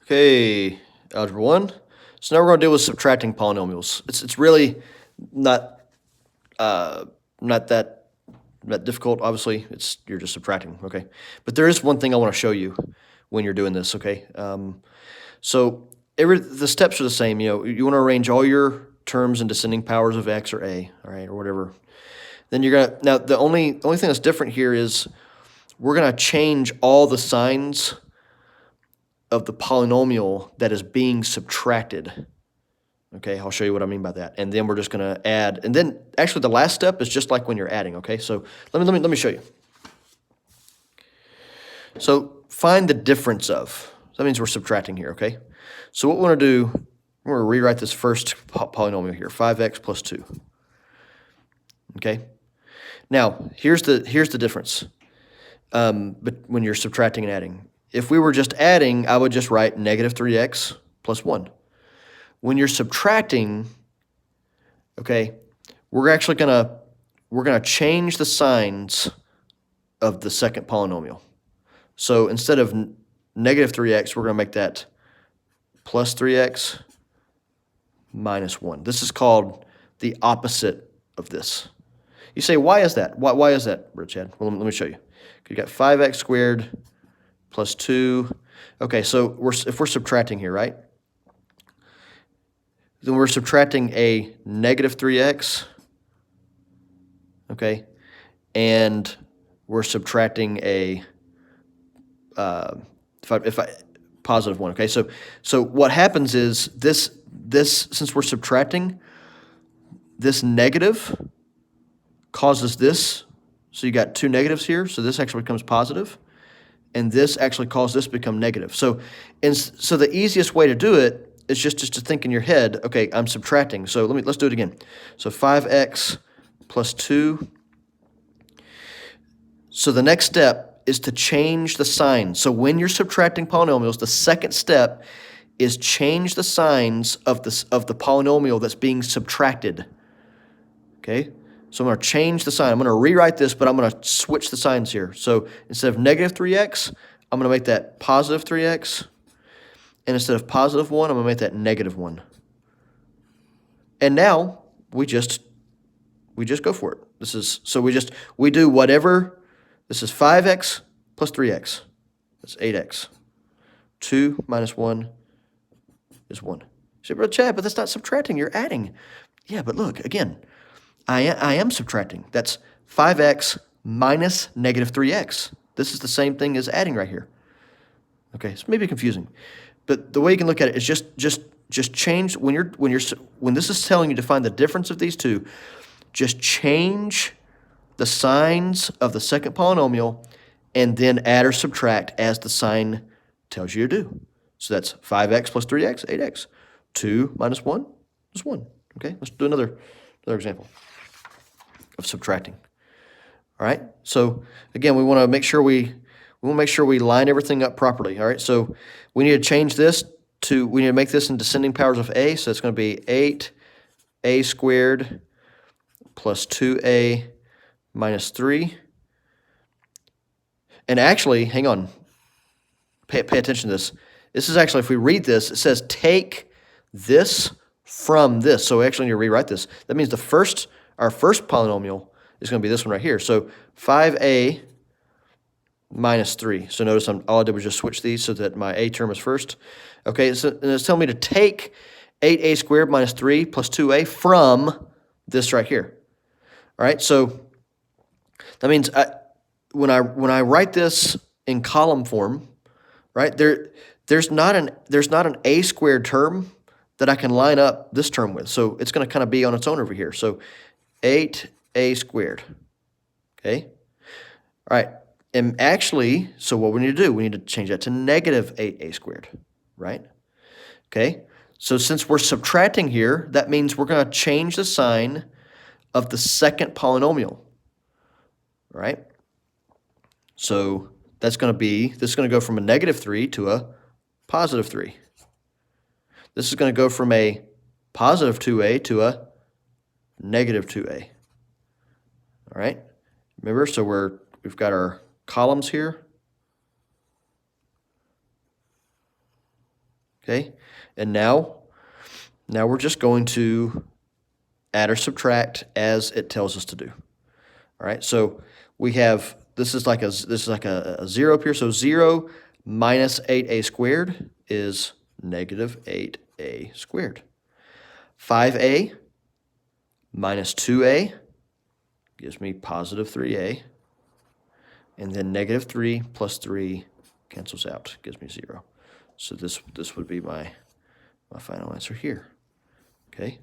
Okay, Algebra 1. So now we're going to deal with subtracting polynomials. It's really not not that difficult. Obviously, you're just subtracting. Okay, but there is one thing I want to show you when you're doing this. Okay, so the steps are the same. You want to arrange all your terms in descending powers of x or a, all right, or whatever. Then you're gonna now the only thing that's different here is we're gonna change all the signs of the polynomial that is being subtracted. Okay, I'll show you what I mean by that. And then we're just going to add, and then actually the last step is just like when you're adding, okay? So let me show you. So find the difference of. So that means we're subtracting here, okay? So what we want to do, we're going to rewrite this first polynomial here, 5x plus 2. Okay? Now, here's the difference but when you're subtracting and adding. If we were just adding, I would just write negative 3x plus 1. When you're subtracting, okay, we're gonna change the signs of the second polynomial. So instead of negative 3x, we're gonna make that plus 3x minus 1. This is called the opposite of this. You say, why is that? Why is that, Chad? Well, let me show you. You got 5x squared plus 2. Okay, so if we're subtracting here, right? Then we're subtracting a negative 3x, okay? And we're subtracting a positive 1, okay? So what happens is this since we're subtracting, this negative causes this. So you got two negatives here, so this actually becomes positive, and this actually causes this to become negative. So the easiest way to do it is just to think in your head, okay, I'm subtracting. So let's do it again. So 5x plus 2. So the next step is to change the sign. So when you're subtracting polynomials, the second step is change the signs of the polynomial that's being subtracted. Okay? So I'm going to change the sign. I'm going to rewrite this, but I'm going to switch the signs here. So instead of negative 3x, I'm going to make that positive 3x. And instead of positive 1, I'm going to make that negative 1. And now we just go for it. We do whatever. This is 5x plus 3x. That's 8x. 2 minus 1 is 1. You say, Brother Chad, but that's not subtracting. You're adding. Yeah, but look, again, I am subtracting. That's 5x minus negative 3x. This is the same thing as adding right here. Okay, it's maybe confusing, but the way you can look at it is just change when this is telling you to find the difference of these two. Just change the signs of the second polynomial, and then add or subtract as the sign tells you to do. So that's 5x plus 3x, 8x. 2 minus 1 is 1. Okay, let's do another example of subtracting. All right, so again, we want to make sure we line everything up properly. All right, so we need to change this we need to make this in descending powers of a, so it's going to be 8a squared plus 2a minus 3. And actually, hang on, pay attention to this. This is actually, if we read this, it says take this from this. So we actually need to rewrite this. That means our first polynomial is going to be this one right here. So 5a minus 3. So notice all I did was just switch these so that my a term is first. Okay, so and it's telling me to take 8a squared minus 3 plus 2a from this right here. All right, so that means when I write this in column form, right, there's not an a squared term that I can line up this term with. So it's going to kind of be on its own over here. So 8a squared. Okay? All right. And actually, so what we need to do, we need to change that to negative 8a squared, right? Okay? So since we're subtracting here, that means we're going to change the sign of the second polynomial, right? So this is going to go from a negative 3 to a positive 3. This is going to go from a positive 2a to a negative 2a. All right? Remember, so we've got our columns here. Okay? And now we're just going to add or subtract as it tells us to do. All right, so we have, this is like a 0 up here, so 0 minus 8a squared is negative 8a squared. 5a minus 2a gives me positive 3a, and then negative 3 plus 3 cancels out, gives me 0. So this would be my final answer here. Okay?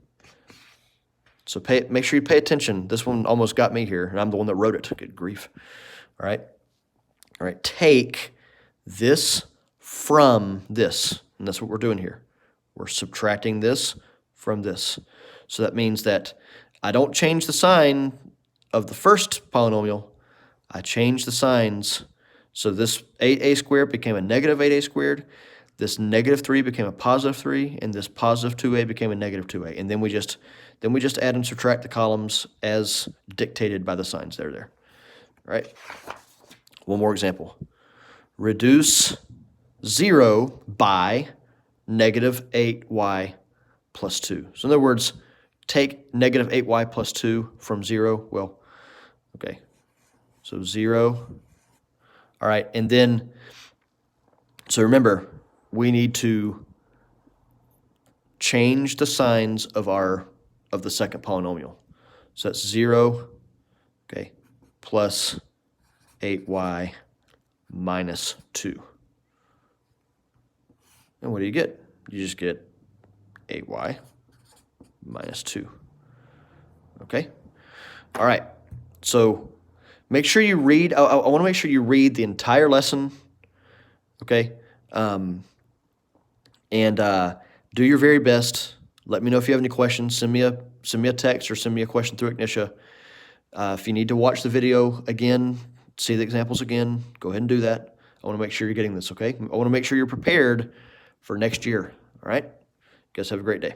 So make sure you pay attention. This one almost got me here, and I'm the one that wrote it. Good grief. All right? All right, take this from this, and that's what we're doing here. We're subtracting this from this. So that means that I don't change the sign of the first polynomial. I change the signs. So this 8a squared became a negative 8a squared. This negative 3 became a positive 3, and this positive 2a became a negative 2a. And then we just add and subtract the columns as dictated by the signs that are there. All right? One more example. Reduce 0 by negative 8y plus 2. So in other words, take negative 8y plus 2 from 0. Well, okay. So 0. All right, and then, so remember, we need to change the signs of the second polynomial. So that's 0, okay, plus 8y minus 2. And what do you get? You just get 8y minus 2. Okay? All right. So make sure you read, I want to make sure you read the entire lesson, okay? And do your very best. Let me know if you have any questions. Send me a text or send me a question through Ignitia. If you need to watch the video again, see the examples again, go ahead and do that. I want to make sure you're getting this, okay? I want to make sure you're prepared for next year, all right? You guys have a great day.